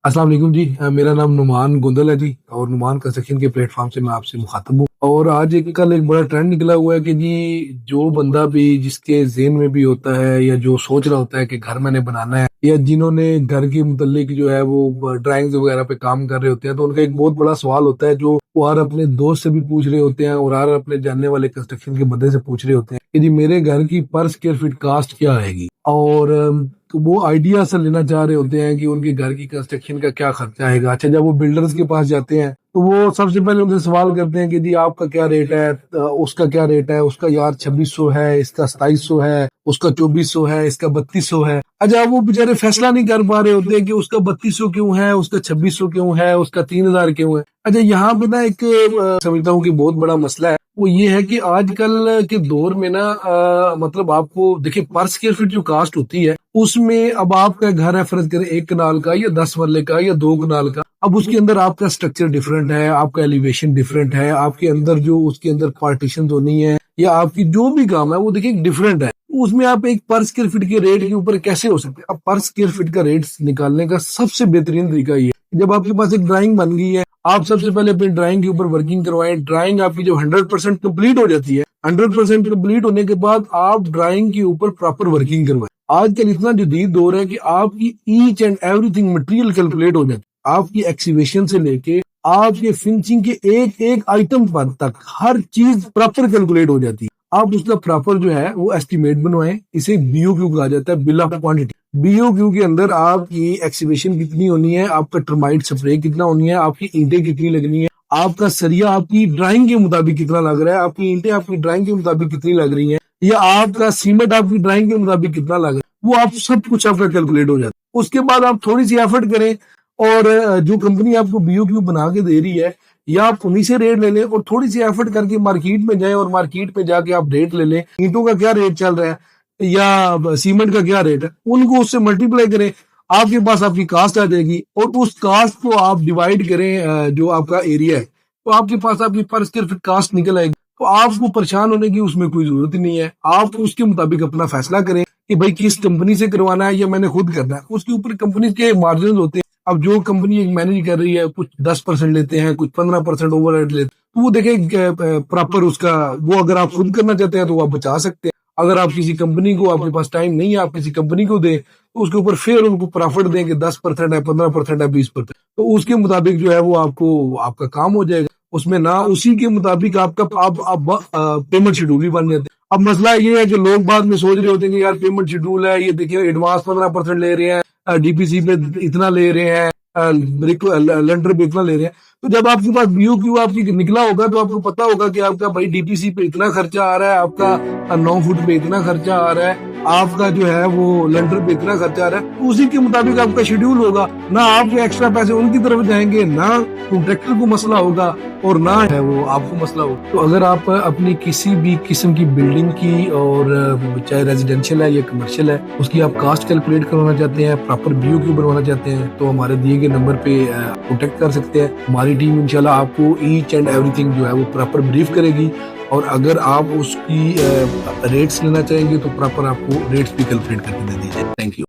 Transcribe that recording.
अस्सलाम वालेकुम जी। मेरा नाम नुमान गुंदल है जी और नुमान कंस्ट्रक्शन के प्लेटफॉर्म से मैं आपसे मुखातब हूँ। और आज कल एक बड़ा ट्रेंड निकला हुआ है कि जी जो बंदा भी जिसके ज़हन में भी होता है या जो सोच रहा होता है कि घर मैंने बनाना है या जिन्होंने घर के मुतल्लिक जो है वो ड्राइंग्स वगैरह पे काम कर रहे होते हैं, तो उनका एक बहुत बड़ा सवाल होता है जो वो हर अपने दोस्त से भी पूछ रहे होते हैं और हर अपने जानने वाले कंस्ट्रक्शन के बंदे से पूछ रहे होते हैं कि जी मेरे घर की पर स्क्वायर फीट कास्ट क्या आएगी। और तो वो आइडिया से लेना चाह रहे होते हैं कि उनके घर की कंस्ट्रक्शन का क्या खर्चा आएगा। अच्छा, जब वो बिल्डर्स के पास जाते हैं तो वो सबसे पहले उनसे सवाल करते हैं कि जी आपका क्या रेट है, उसका क्या रेट है, उसका यार 2600 है, इसका 2700 है, उसका 2400 है, इसका 3200 है। अच्छा, वो बेचारे फैसला नहीं कर पा रहे होते हैं कि उसका 3200 क्यों है, उसका 2600 क्यों है, उसका 3000 क्यों है। अच्छा, यहाँ पे ना एक समझता हूँ कि बहुत बड़ा मसला है, वो ये है कि आजकल के दौर में ना मतलब आपको देखिए पर स्क्वायर फीट जो कास्ट होती है उसमें अब आपका घर है फर्ज करें 1 कनाल का या 10 मरले का या 2 कनाल का। अब उसके अंदर आपका स्ट्रक्चर डिफरेंट है, आपका एलिवेशन डिफरेंट है, आपके अंदर जो उसके अंदर पार्टीशन होनी है या आपकी जो भी काम है वो देखिए डिफरेंट है। उसमें आप एक पर स्क्वायर फीट के रेट के ऊपर कैसे हो सकते हैं। अब पर स्क्वायर फीट का रेट निकालने का सबसे बेहतरीन तरीका ये है, जब आपके पास एक ड्राइंग बन गई है, आप सबसे पहले अपनी ड्राइंग के ऊपर वर्किंग करवाएं। ड्राइंग आपकी जब 100% कंप्लीट हो जाती है, 100% कंप्लीट होने के बाद आप ड्राइंग के ऊपर प्रॉपर वर्किंग करवाएं। आजकल इतना जदीद दौर है कि आपकी each and everything material calculate हो जाती है। आपकी एक्सीवेशन से लेके आपके फिनिशिंग के एक एक आइटम पर तक हर चीज प्रॉपर कैलकुलेट हो जाती है। आप उसका प्रॉपर जो है वो एस्टिमेट बनवाएं। इसे बीओक्यू कहा जाता है, बिल ऑफ क्वांटिटी। बीओक्यू के अंदर आपकी एक्सीवेशन कितनी होनी है, आपका टर्माइट स्प्रे कितना होनी है, आपकी ईंटें कितनी लगनी है, आपका सरिया आपकी ड्राइंग के मुताबिक कितना लग रहा है, आपकी ईंटें आपकी ड्राइंग के मुताबिक कितनी लग रही है, या आपका सीमेंट आपकी ड्राइंग के मुताबिक कितना लग रहा है, वो आप सब कुछ आपका कैलकुलेट हो जाता है। उसके बाद आप थोड़ी सी एफर्ट करें और जो कंपनी आपको बीओक्यू बना के दे रही है या आप उन्हीं से रेट ले लें और थोड़ी सी एफर्ट करके मार्केट में जाएं और मार्केट में जाके आप रेट ले लें, ईंटों का क्या रेट चल रहा है या सीमेंट का क्या रेट है, उनको उससे मल्टीप्लाई करें, आपके पास आपकी कास्ट आ जाएगी। और उस कास्ट को आप डिवाइड करें जो आपका एरिया है, तो आपके पास आपकी पर स्क्वायर फीट कास्ट निकल आएगी। तो आपको परेशान होने की उसमें कोई जरूरत ही नहीं है। आप उसके मुताबिक अपना फैसला करें कि भाई किस कंपनी से करवाना है या मैंने खुद करना है। उसके ऊपर कंपनी के मार्जिन होते हैं। अब जो कंपनी मैनेज कर रही है कुछ 10% लेते हैं, कुछ 15% ओवरहेड लेते हैं, तो वो देखें प्रॉपर उसका वो अगर आप खुद करना चाहते हैं तो आप बचा सकते हैं। अगर आप किसी कंपनी को, आपके पास टाइम नहीं है, आप किसी कंपनी को दें तो उसके ऊपर फिर उनको प्रॉफिट दें कि 10% है, 15% है, 20%, तो उसके मुताबिक जो है वो आपको आपका काम हो जाएगा। उसमें ना उसी के मुताबिक आपका आप पेमेंट शेड्यूल भी बन जाते हैं। अब मसला ये है कि लोग बाद में सोच रहे होते हैं कि यार पेमेंट शेड्यूल है, ये देखिए एडवांस 15% ले रहे हैं, डीपीसी पे इतना ले रहे हैं, लेंडर पे इतना ले रहे हैं। तो जब आपके पास बीओक्यू आपकी निकला होगा तो आपको पता होगा कि आपका भाई डीपीसी पे इतना खर्चा आ रहा है, आपका 9 फुट पे इतना खर्चा आ रहा है, आपका जो है वो लेंडर पे इतना खर्चा आ रहा है। तो उसी के मुताबिक आपका शेड्यूल होगा। ना आपके एक्स्ट्रा पैसे उनकी तरफ जाएंगे, ना कॉन्ट्रैक्टर को मसला होगा और ना है वो आपको मसला होगा। तो अगर आप अपनी किसी भी किस्म की बिल्डिंग की और चाहे रेजिडेंशियल है या कमर्शियल है, उसकी आप कास्ट कैलकुलेट करवाना चाहते हैं, प्रॉपर बीओक्यू बनवाना चाहते हैं, तो हमारे दिए गए नंबर पे कॉन्टेक्ट कर सकते हैं। हमारी टीम इंशाल्लाह आपको ईच एंड एवरीथिंग जो है वो प्रॉपर ब्रीफ करेगी। और अगर आप उसकी रेट्स लेना चाहेंगे तो प्रॉपर आपको रेट्स भी कैलकुलेट करके दे दीजिए। Thank you.